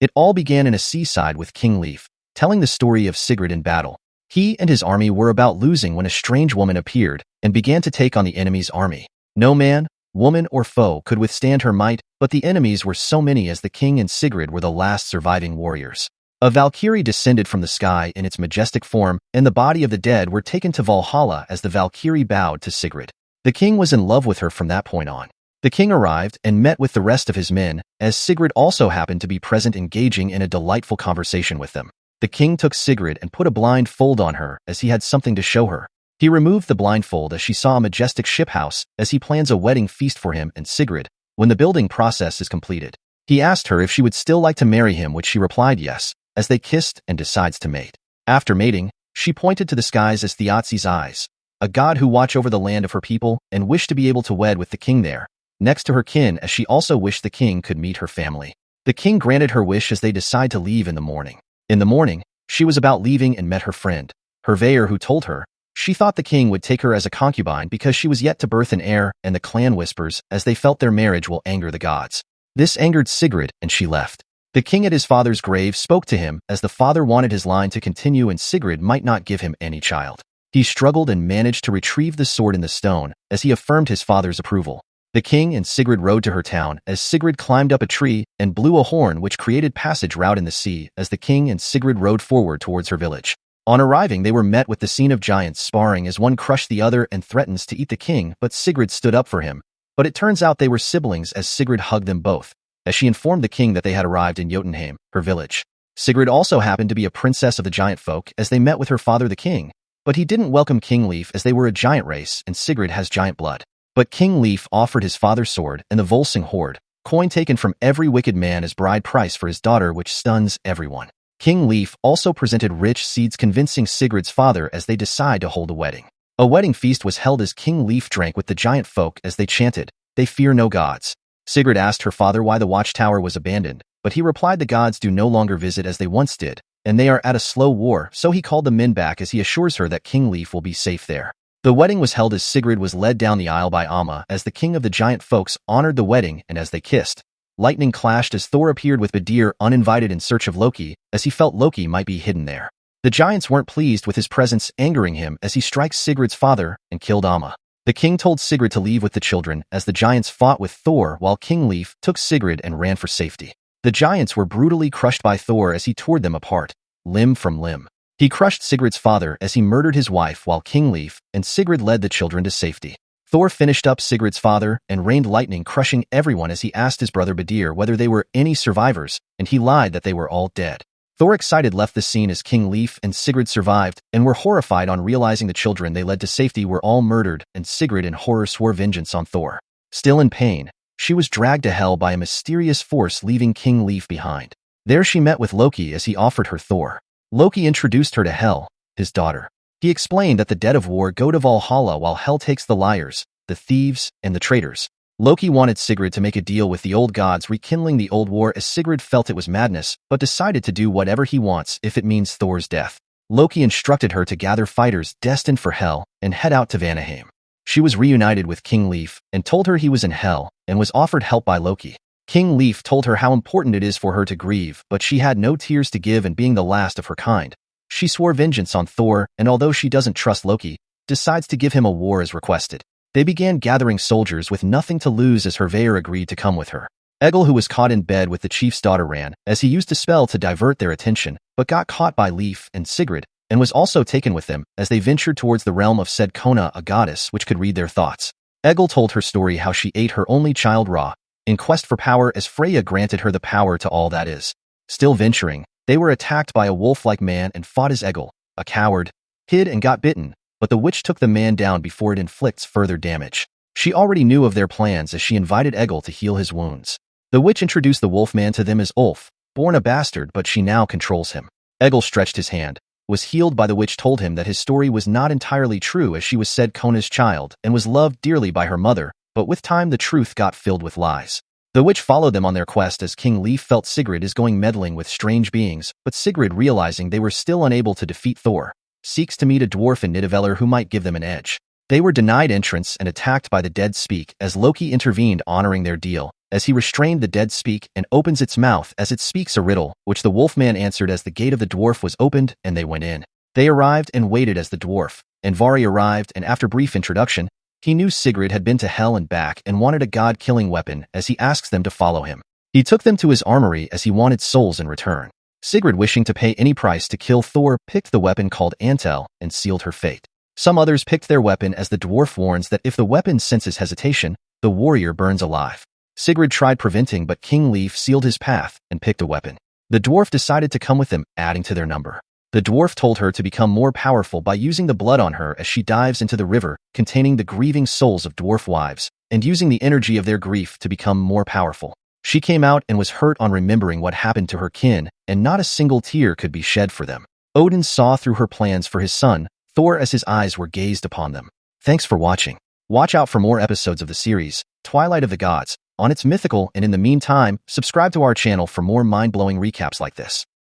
It all began in a seaside with King Leif, telling the story of Sigurd in battle. He and his army were about losing when a strange woman appeared and began to take on the enemy's army. No man, woman, or foe could withstand her might, but the enemies were so many as the king and Sigurd were the last surviving warriors. A Valkyrie descended from the sky in its majestic form, and the body of the dead were taken to Valhalla as the Valkyrie bowed to Sigurd. The king was in love with her from that point on. The king arrived and met with the rest of his men, as Sigurd also happened to be present, engaging in a delightful conversation with them. The king took Sigurd and put a blindfold on her as he had something to show her. He removed the blindfold as she saw a majestic ship house as he plans a wedding feast for him and Sigurd when the building process is completed. He asked her if she would still like to marry him, which she replied yes, as they kissed and decides to mate. After mating, she pointed to the skies as Thiazi's eyes, a god who watch over the land of her people and wished to be able to wed with the king there, next to her kin, as she also wished the king could meet her family. The king granted her wish as they decide to leave in the morning. In the morning, she was about leaving and met her friend, Hervair, who told her she thought the king would take her as a concubine because she was yet to birth an heir, and the clan whispers as they felt their marriage will anger the gods. This angered Sigurd, and she left. The king at his father's grave spoke to him as the father wanted his line to continue and Sigurd might not give him any child. He struggled and managed to retrieve the sword in the stone as he affirmed his father's approval. The king and Sigurd rode to her town as Sigurd climbed up a tree and blew a horn which created passage route in the sea as the king and Sigurd rode forward towards her village. On arriving, they were met with the scene of giants sparring as one crushed the other and threatens to eat the king, but Sigurd stood up for him. But it turns out they were siblings as Sigurd hugged them both, as she informed the king that they had arrived in Jotunheim, her village. Sigurd also happened to be a princess of the giant folk as they met with her father the king, but he didn't welcome King Leif as they were a giant race and Sigurd has giant blood. But King Leif offered his father's sword and the Volsung hoard, coin taken from every wicked man as bride price for his daughter, which stuns everyone. King Leif also presented rich seeds, convincing Sigurd's father as they decide to hold a wedding. A wedding feast was held as King Leif drank with the giant folk as they chanted, "They fear no gods." Sigurd asked her father why the watchtower was abandoned, but he replied the gods do no longer visit as they once did, and they are at a slow war, so he called the men back as he assures her that King Leif will be safe there. The wedding was held as Sigurd was led down the aisle by Amma as the king of the giant folks honored the wedding, and as they kissed, lightning clashed as Thor appeared with Bedir uninvited in search of Loki as he felt Loki might be hidden there. The giants weren't pleased with his presence, angering him as he strikes Sigurd's father and killed Amma. The king told Sigurd to leave with the children as the giants fought with Thor while King Leif took Sigurd and ran for safety. The giants were brutally crushed by Thor as he tore them apart, limb from limb. He crushed Sigurd's father as he murdered his wife while King Leif and Sigurd led the children to safety. Thor finished up Sigurd's father and rained lightning, crushing everyone as he asked his brother Bedir whether they were any survivors, and he lied that they were all dead. Thor, excited, left the scene as King Leif and Sigurd survived and were horrified on realizing the children they led to safety were all murdered, and Sigurd in horror swore vengeance on Thor. Still in pain, she was dragged to hell by a mysterious force, leaving King Leif behind. There she met with Loki as he offered her Thor. Loki introduced her to Hel, his daughter. He explained that the dead of war go to Valhalla while Hel takes the liars, the thieves, and the traitors. Loki wanted Sigurd to make a deal with the old gods, rekindling the old war, as Sigurd felt it was madness, but decided to do whatever he wants if it means Thor's death. Loki instructed her to gather fighters destined for Hel and head out to Vanaheim. She was reunited with King Leif and told her he was in Hel and was offered help by Loki. King Leif told her how important it is for her to grieve, but she had no tears to give, and being the last of her kind, she swore vengeance on Thor, and although she doesn't trust Loki, decides to give him a war as requested. They began gathering soldiers with nothing to lose as Hervair agreed to come with her. Egil, who was caught in bed with the chief's daughter, ran as he used a spell to divert their attention, but got caught by Leif and Sigurd and was also taken with them as they ventured towards the realm of said Kona, a goddess which could read their thoughts. Egil told her story how she ate her only child raw in quest for power, as Freya granted her the power to all that is. Still venturing, they were attacked by a wolf-like man and fought as Egil, a coward, hid and got bitten, but the witch took the man down before it inflicts further damage. She already knew of their plans as she invited Egil to heal his wounds. The witch introduced the wolfman to them as Ulf, born a bastard, but she now controls him. Egil stretched his hand, was healed by the witch, told him that his story was not entirely true as she was said Kona's child and was loved dearly by her mother, but with time the truth got filled with lies. The witch followed them on their quest as King Leif felt Sigurd is going meddling with strange beings, but Sigurd, realizing they were still unable to defeat Thor, seeks to meet a dwarf in Nidavellir who might give them an edge. They were denied entrance and attacked by the dead speak as Loki intervened, honoring their deal, as he restrained the dead speak and opens its mouth as it speaks a riddle, which the wolfman answered as the gate of the dwarf was opened and they went in. They arrived and waited as the dwarf, and Vari arrived, and after brief introduction, he knew Sigurd had been to hell and back and wanted a god-killing weapon as he asks them to follow him. He took them to his armory as he wanted souls in return. Sigrid, wishing to pay any price to kill Thor, picked the weapon called Antel and sealed her fate. Some others picked their weapon as the dwarf warns that if the weapon senses hesitation, the warrior burns alive. Sigrid tried preventing, but King Leif sealed his path and picked a weapon. The dwarf decided to come with them, adding to their number. The dwarf told her to become more powerful by using the blood on her as she dives into the river containing the grieving souls of dwarf wives, and using the energy of their grief to become more powerful. She came out and was hurt on remembering what happened to her kin, and not a single tear could be shed for them. Odin saw through her plans for his son, Thor, as his eyes were gazed upon them. Thanks for watching. Watch out for more episodes of the series, Twilight of the Gods, on its Mythical, and in the meantime, subscribe to our channel for more mind-blowing recaps like this.